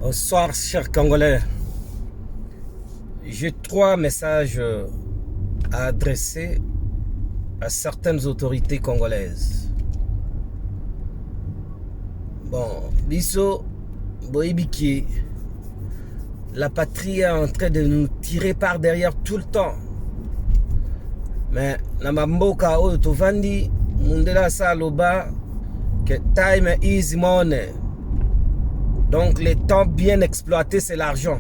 Bonsoir, chers Congolais. J'ai trois messages à adresser à certaines autorités congolaises. Bon, Bisso, Boïbiki, la patrie est en train de nous tirer par derrière tout le temps. Mais, Namamboka, Tovandi, Mundela Saloba, que time is money. Donc, le temps bien exploité, c'est l'argent.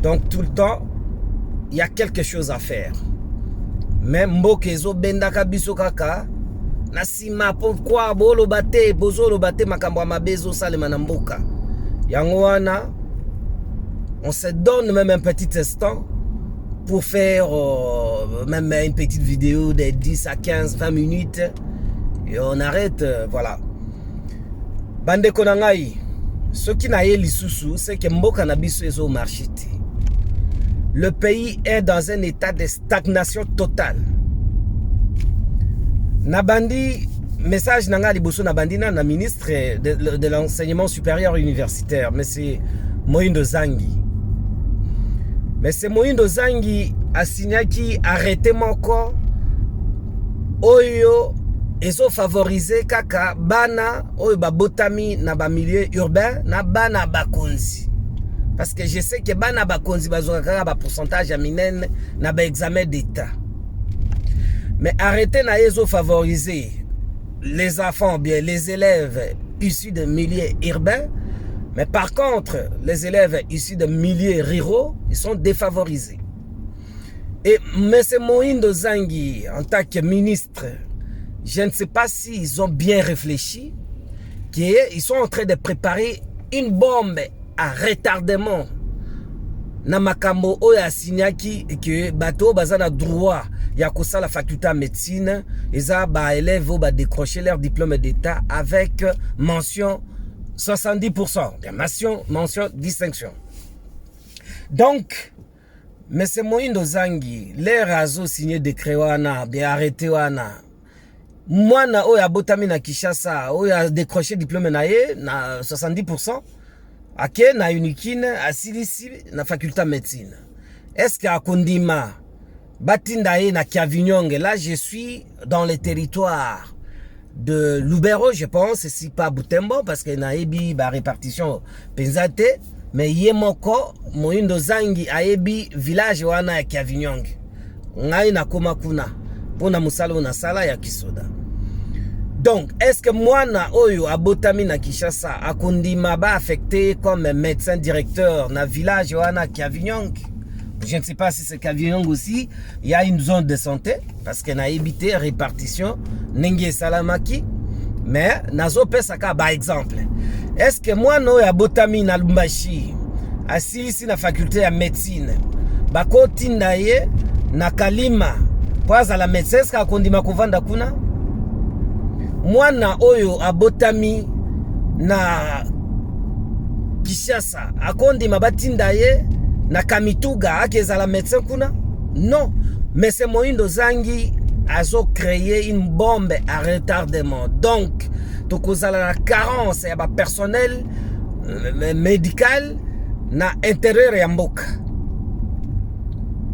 Donc, tout le temps, il y a quelque chose à faire. Mais Mbokezo Bendaka Biso Kaka, Nasima, pourquoi Bolo Bate, Bozo lo Bate, Makambo Mabezo Salema Namboka. Yangwana, on se donne même un petit instant pour faire même une petite vidéo de 10 à 15, 20 minutes. Et on arrête, voilà. Bande Konangai. Ce qui n'a pas l'issue, c'est que Mboka Nabiso est au marché. Le pays est dans un état de stagnation totale. Nabandi, message Nanga Liboso Nabandi na ministre de l'enseignement supérieur universitaire, M. Moïndo Zangi. M. Moïndo Zangi a signé qui arrêté mon corps. Oyo. Ils ont favorisé kaka bana oyo babotami na ba milieu urbain na bana bakonzi. Parce que je sais que bana bakonzi bazoka kaka ba pourcentage à minene na ba examen d'état. Mais arrêtez na ils ont favorisé les enfants bien les élèves issus de milieux urbains, mais par contre les élèves issus de milieux ruraux, ils sont défavorisés. Et M. Moïndo Zangi en tant que ministre, je ne sais pas s'ils ont bien réfléchi, qu'ils sont en train de préparer une bombe à retardement. Namakambo oya signaki que bateau bazana droit yakosa la faculté de médecine, ils ont élèves va décrocher leur diplôme d'état avec mention 70%, mention distinction. Donc, M. Moïndo Zangi, les réseaux signés décret wana, bien arrêté wana. Moi, na oya botami na Kishasa, oya décroché diplôme na ye, na 70%, ake na unikine, asilisi na faculté de médecine. Est-ce qu'à Kondima, batinda ye na Kiavinyonge, là je suis dans le territoire de Lubero, je pense, si pas Butembo, parce que na ebi ba répartition penzate, mais ye moko, Moïndo Zangi a ebi village wana ya Kiavinyonge. Ngai na koma kuna. Pona musala na sala ya kisoda. Donc, est-ce que moi na oyo abotami na Kishasa akondima ba affecté comme médecin directeur na village wana Kiavinyong? Je ne sais pas si c'est Kiavinyong aussi, il y a une zone de santé parce que na évité répartition nenge salamaki, mais nazo pesaka par exemple. Est-ce que moi no abotami na Lumbashi asilisi na faculté ya médecine bakoti ndaye na Kalima Poza la médecin ska kondima kovanda kuna mwana oyo abotami na Kishasa akondima batinda ye na Kamituga akeza la médecin kuna? Non, mais c'est Moïndo Zangi azo créé une bombe à retardement. Donc tokozala la carence ya ba personnel médical na intérieur ya mboka.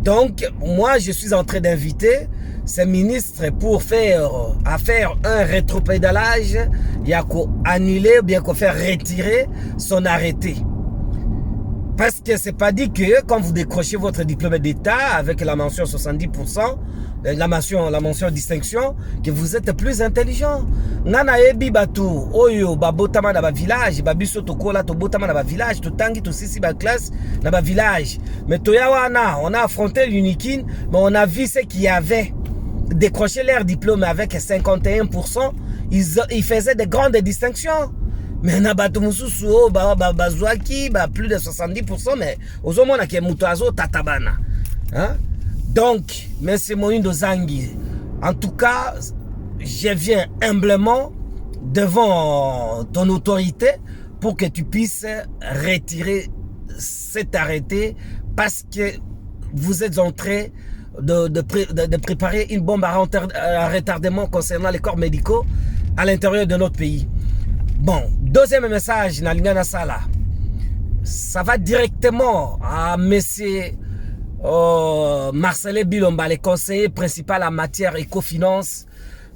Donc, moi, je suis en train d'inviter ces ministres pour faire un rétropédalage, il y a qu'à annuler ou bien qu'à faire retirer son arrêté. Parce que c'est pas dit que quand vous décrochez votre diplôme d'état avec la mention 70%, la mention distinction, que vous êtes plus intelligent. Nana ebi batu oyo babotama na ba village, babiso tokola to botama na ba village, to tangi to sisi ba classe na ba village. Mais toyawana, on a affronté l'Unikin, mais on a vu ce qu'il y avait décroché leur diplôme avec 51%, ils faisaient de grandes distinctions. Mais na batu mususu bazwaki plus de 70%, mais ozomona ke mutazo tatabana. Hein? Donc, M. Moïndo Zangi, en tout cas, je viens humblement devant ton autorité pour que tu puisses retirer cet arrêté parce que vous êtes en train de préparer une bombe à retardement concernant les corps médicaux à l'intérieur de notre pays. Bon, deuxième message, Nalingana Sala. ça va directement à monsieur Marcellin Bilomba, le conseiller principal en matière éco-finance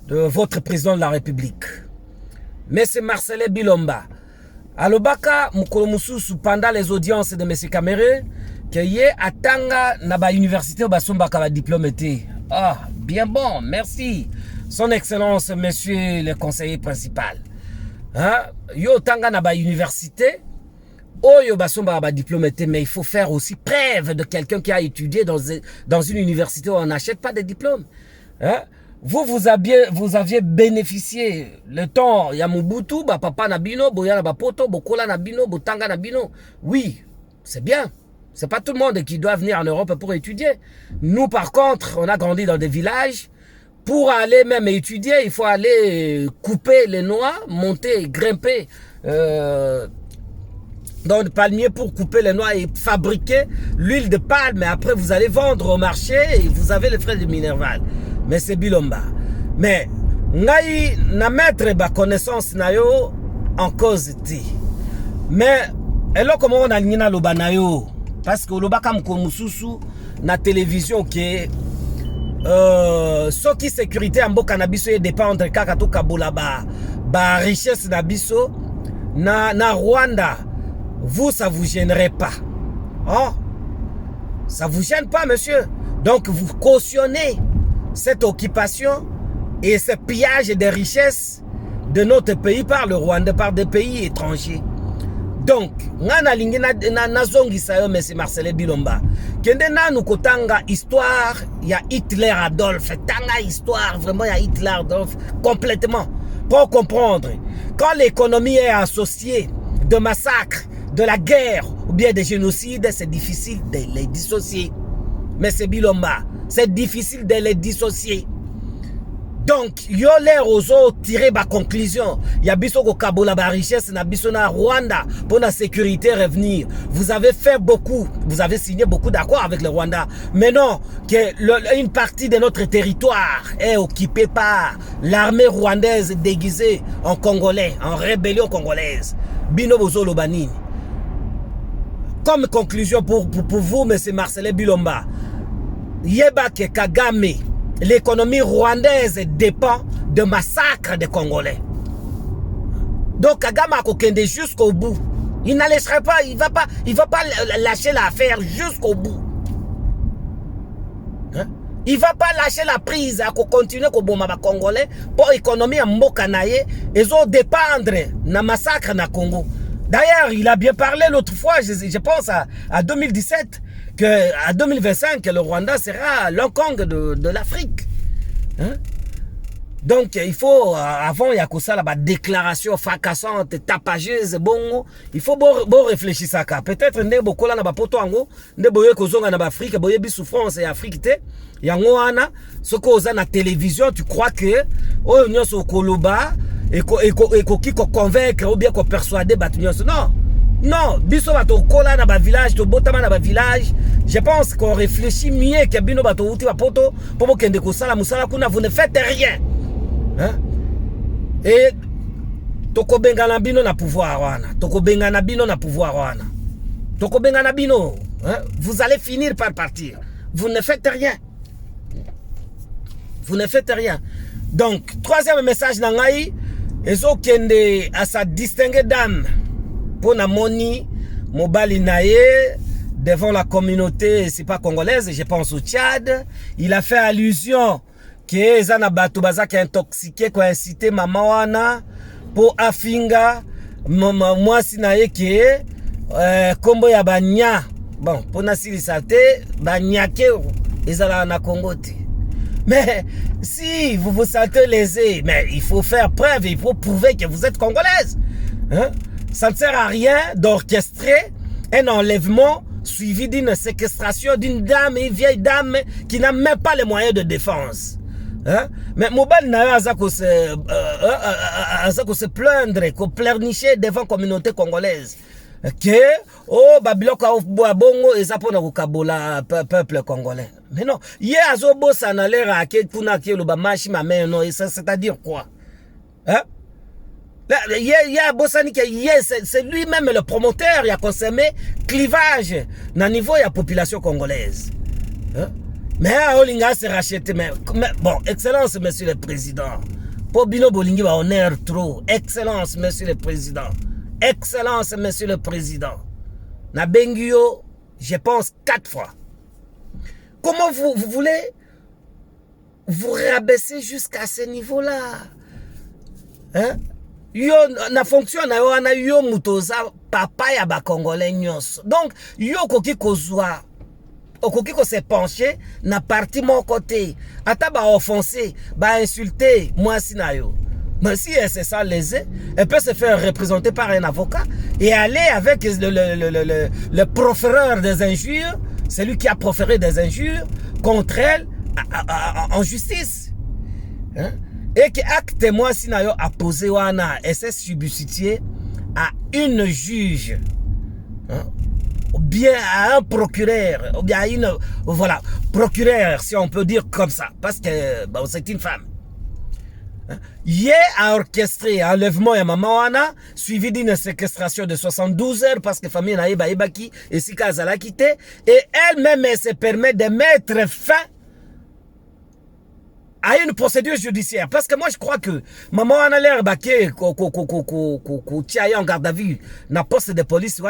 de votre président de la République. Monsieur Marcellin Bilomba, alobaka mukolo mususu pendant les audiences de monsieur Caméré, que ye atanga na ba université ou basomba ka ba diplôme té. Ah, bien bon, merci. Son Excellence, monsieur le conseiller principal. Hein? Yo tanga na ba université, oyo basomba ba diplôme té, mais il faut faire aussi preuve de quelqu'un qui a étudié dans une université où on n'achète pas de diplôme. Hein? Vous aviez bénéficié le temps ya Mobutu, ba papa nabino, boya na ba poto, bokola nabino, botanga nabino. Oui, c'est bien. C'est pas tout le monde qui doit venir en Europe pour étudier. Nous, par contre, on a grandi dans des villages. Pour aller même étudier, il faut aller couper les noix, monter, grimper dans le palmier pour couper les noix et fabriquer l'huile de palme. Et après, vous allez vendre au marché et vous avez les frais de Minerval. Mais c'est Bilomba. Mais, ngai na mettre ba connaissance na yo en cause ti. Mais, elo comment on a nina loba na yo? Parce que loba kam ko mususu na télévision qui soki sécurité en boka na biso dépendre kaka to kabola ba richesse na biso na Rwanda. Vous, ça vous gênerait pas. Oh, ça vous gêne pas, monsieur. Donc, vous cautionnez cette occupation et ce pillage des richesses de notre pays par le Rwanda, par des pays étrangers. Donc, ngana lingi na zongi sayo monsieur Marcellin Bilomba. Kende na nukotanga histoire ya Hitler Adolphe. Tanga histoire vraiment ya Hitler Adolphe complètement. Pour comprendre, quand l'économie est associée de massacres, de la guerre ou bien des génocides, c'est difficile de les dissocier. Mais c'est Bilomba, c'est difficile de les dissocier. Donc, yo les roseaux tirer ma conclusion. Ya biso ko kabola ba richesse na biso na Rwanda pour la sécurité revenir. Vous avez fait beaucoup, vous avez signé beaucoup d'accords avec le Rwanda. Mais non, que une partie de notre territoire est occupée par l'armée rwandaise déguisée en Congolais, en rébellion congolaise. Bino bozo lobanini. Comme conclusion pour vous, monsieur Marcellin Bilomba, yeba ke Kagame, l'économie rwandaise dépend de massacres des Congolais. Donc Kagame a kokende jusqu'au bout. Il ne laisserait pas, il va pas lâcher l'affaire jusqu'au bout. Hein? Il va pas lâcher la prise à continuer à bomba Congolais pour l'économie en Mbokanaye et ils ont dépendre na massacre na Congo. D'ailleurs, il a bien parlé l'autre fois, je pense à 2017, qu'à 2025, le Rwanda sera l'Hong de l'Afrique. Hein? Donc, il faut, avant, il y a que ça, la déclaration fracassante, tapageuse, bon, il faut bon réfléchir ça. Peut-être, ne beaucoup là, na poto ango, ne boye kozonga na Afrique, boye bi souffrance et Afrique te, yango ana, ce qu'on a na télévision, tu crois que, oh, nous sommes koloba, et qui convaincre ou bien qu'on persuader batunios. Non, non, biso bato kola na ba village, to botama na ba village. Je pense qu'on réfléchit mieux que bino bato uti ba poto pour kende ko sala musala kuna, vous ne faites rien. Hein? Et toko benga na bino na pouvoir wana, toko benga na bino na pouvoir wana, toko benga na bino, hein? Vous allez finir par partir. Vous ne faites rien. Vous ne faites rien. Donc, troisième message nangai. Ezo kende à sa distinguée dame pour na moni mobali naye devant la communauté, c'est pas congolaise, je pense au Tchad. Il a fait allusion que Zana Batou Baza qui a intoxiqué, qui a incité maman wana pour afinga moi si naye qui kombo ya banya. Bon, pour na sili sate banyake ezala na Congo te. Mais si vous vous sentez lésé, mais il faut faire preuve, il faut prouver que vous êtes congolaise. Hein? Ça ne sert à rien d'orchestrer un enlèvement suivi d'une séquestration d'une dame, une vieille dame qui n'a même pas les moyens de défense. Hein? Mais Mobile n'a pas se plaindre, qu'on pleurnicher devant la communauté congolaise. Que oh babiloka bongo ezapona kokabola peuple congolais. Mais non, hier azobo sanalera ke kuna ke lo ba machi ma main non, et ça c'est-à-dire quoi? Hein? Il y a Bossani qui c'est lui-même le promoteur, il a consommé clivage dans niveau de la population congolaise. Hein? Mais Olinga s'est racheté. Mais bon, excellence, monsieur le président. Pobino Bolingi va honneur trop. Excellence, monsieur le président. Excellence, monsieur le président. Na Bengio, je pense 4 fois. Comment vous voulez vous rabaisser jusqu'à ce niveau-là? Hein? Yo na fonction na yo na yo mutoza papa ya ba congolais nyos. Donc yo koki kozwa okoki ko se pencher na parti mon côté. Ata ba offenser, ba insulter moi si na yo. Mais si elle se sent lésée, elle peut se faire représenter par un avocat et aller avec le proféreur des injures, celui qui a proféré des injures contre elle en justice. Hein? Et que acte témoin si na yo a posé wana et s'est substitué à une juge, hein? Ou bien à un procureur, ou bien à une, voilà, procureur si on peut dire comme ça, parce que bon, c'est une femme. Hein? Hier a orchestré un enlèvement à maman wana, suivi d'une séquestration de 72 heures parce que famille na eba ebaki et si kaza l'a quitté, et elle-même elle se permet de mettre fin à une procédure judiciaire. Parce que moi, je crois que maman a l'air baqué en garde à vue dans le poste de police.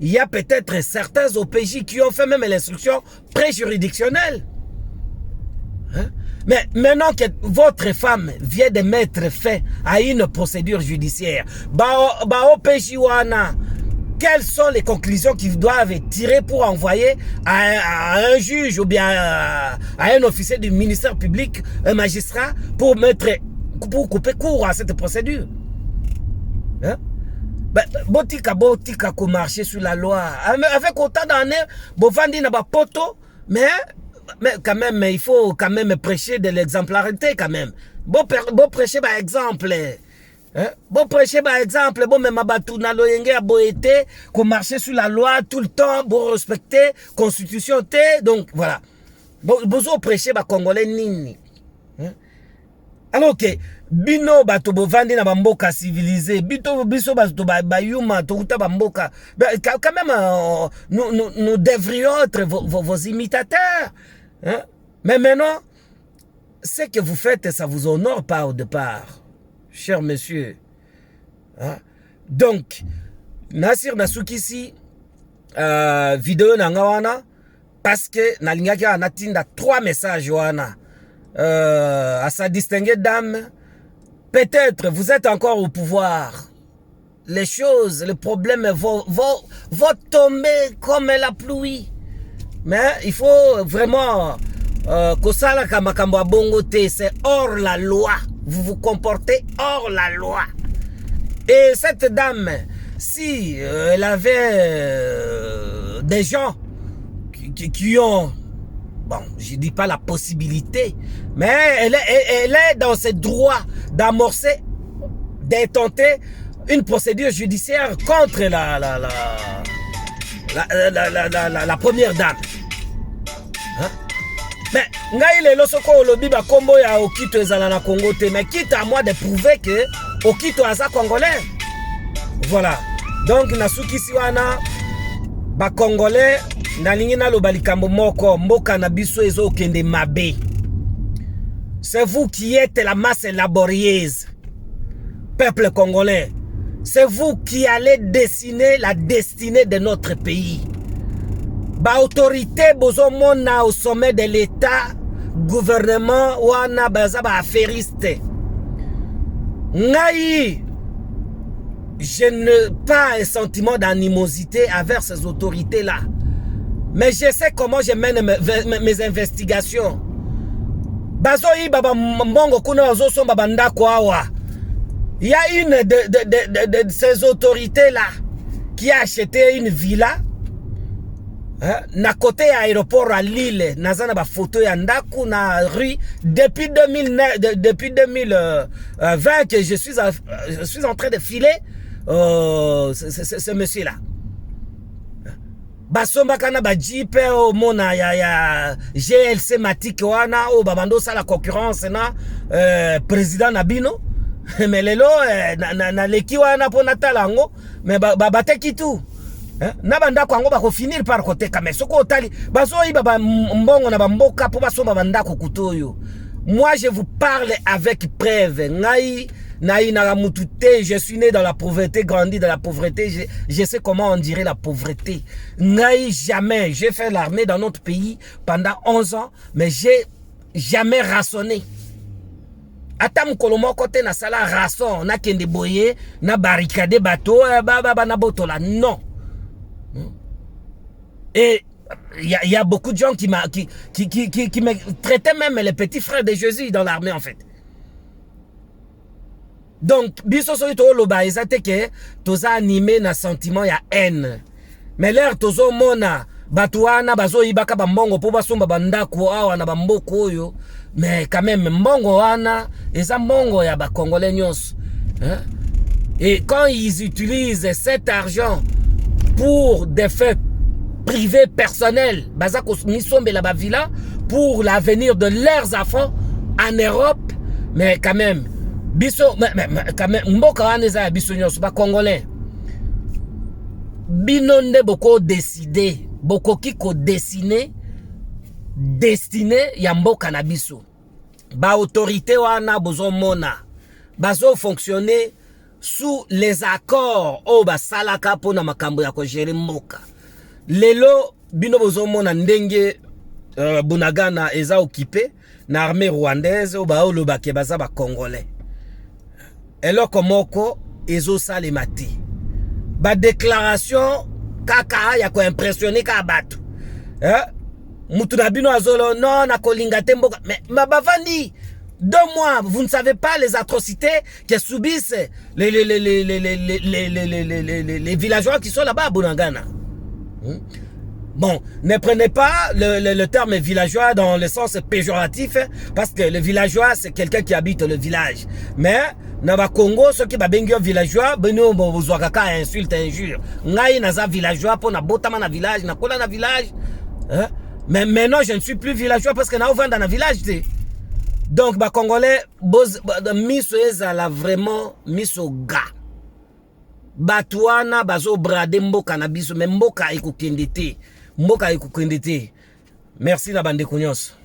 Il y a peut-être certains OPJ qui ont fait même l'instruction préjuridictionnelle. Hein? Mais maintenant que votre femme vient de mettre fin à une procédure judiciaire, OPJ wana, quelles sont les conclusions qu'ils doivent tirer pour envoyer à un juge ou bien à un officier du ministère public, un magistrat, pour couper court à cette procédure? Hein? Botika ko marcher sur la loi. Avec autant d'années, Bovandi n'a pas poto, mais quand même, il faut quand même prêcher de l'exemplarité quand même. Bon prêcher par exemple. Hein? Bon prêcher par exemple, bon même abatou na loyenge a boété, qu'on marchait sur la loi tout le temps, bon respecter constitution té, donc voilà. Bon prêcher par congolais nini. Hein? Alors que bino bato bovandi na bamboka civilisé, biso bato bayuma touta bamboka. Quand même nous devrions être vos imitateurs. Hein? Mais maintenant, ce que vous faites, ça vous honore pas au départ. Cher monsieur, hein? Donc, Nasir Nasukisi, vidéo nangawana, parce que Nalingaki a natinda 3 messages wana, à sa distinguée dame, peut-être vous êtes encore au pouvoir, les choses, les problèmes vont tomber comme la pluie, mais il faut vraiment, Kosala Kamakambo Bongote, c'est hors la loi. Vous vous comportez hors la loi. Et cette dame, si elle avait des gens qui ont, bon, je dis pas la possibilité, mais elle est dans ses droits d'amorcer, d'intenter une procédure judiciaire contre la première dame. Hein? Mais ngai lelo soko olobi ba kombo ya Okito ezala na Congo te, mais quitte à moi de prouver que Okito aza congolais. Voilà. Donc nasukisi wana ba congolais nalingi na loba likambo moko mboka na biso ezo kende mabe. C'est vous qui êtes la masse laborieuse. Peuple congolais, c'est vous qui allez dessiner la destinée de notre pays. Ba autorité bozomona au sommet de l'État, gouvernement wana baza ba affairiste. Ngai, je n'ai pas un sentiment d'animosité envers ces autorités-là. Mais je sais comment je mène mes investigations. Bazoyi baba mbongo kuna ozo somba bandako awa. Il y a une de ces autorités-là qui a acheté une villa. Hein? Na côté aéroport à Lille, nazana ba photo ya ndaku na rue depuis 2020 que je suis en train de filer ce monsieur là. Basomba kana ba Jeep o mona ya GLC Matic wana o babando sa la concurrence na président Nabino mais lelo na leki wana po natalango mais bateki tout. Na bandako yango bako finir par koteka mais soko otali bazoyi baba mbongo na bamboka po basomba bandako kutoyo. Moi je vous parle avec preuve. Ngai je suis né dans la pauvreté, grandi dans la pauvreté, je sais comment on dirait la pauvreté. Ngai jamais, j'ai fait l'armée dans notre pays pendant 11 ans, mais j'ai jamais rationné. Atam kolomo côté na sala rason, na kende boye, na barricade bateau, na botola, non. Et il y a beaucoup de gens qui me traitaient même les petits frères de Jésus dans l'armée en fait. Donc, biso so to loba ezate ke toza animé na sentiment ya haine. Mais l'air tozo mona batuana bazo ibaka bambongo po basomba bandako awa na bamboko oyo. Mais quand même mbongo wana eza mbongo ya ba congolais nyonso. Et quand ils utilisent cet argent pour des faits privés personnels, bazako misombe la bavila pour l'avenir de leurs enfants en Europe, mais quand même biso quand même mboka wana eza biso nyonso ba congolais binonde boko décider boko kiko dessiner destiné ya mboka na biso ba autorité wana bozo mona bazo fonctionner sous les accords o ba salaka pona makambo ya ko gérer mboka lelo bino bozo mona ndenge Bunagana eza occupé na armée rwandaise o ba oloba ke baza ba congolais. Eloko moko ezo salemati ba déclaration kaka ya ko impressionner ka batu mutu na bino azolo non na kolinga te mboka mais bavandi 2 mois vous ne savez pas les atrocités que subissent les villageois qui sont là-bas à Bunagana. Bon, ne prenez pas le terme villageois dans le sens péjoratif, parce que le villageois, c'est quelqu'un qui habite le village. Mais, dans le Congo, ceux qui sont villageois, vous avez insulte, injure. Ngai naza villageois, pour na botama na village, na kola na village. Mais maintenant, je ne suis plus villageois parce que na ouvert dans le village. Donc, les Congolais, miso ezala vraiment miso ga. Batouana bazo brade mboka na biso, mais mboka ekokende te. Mboka ekokende te. Merci na bande konyos.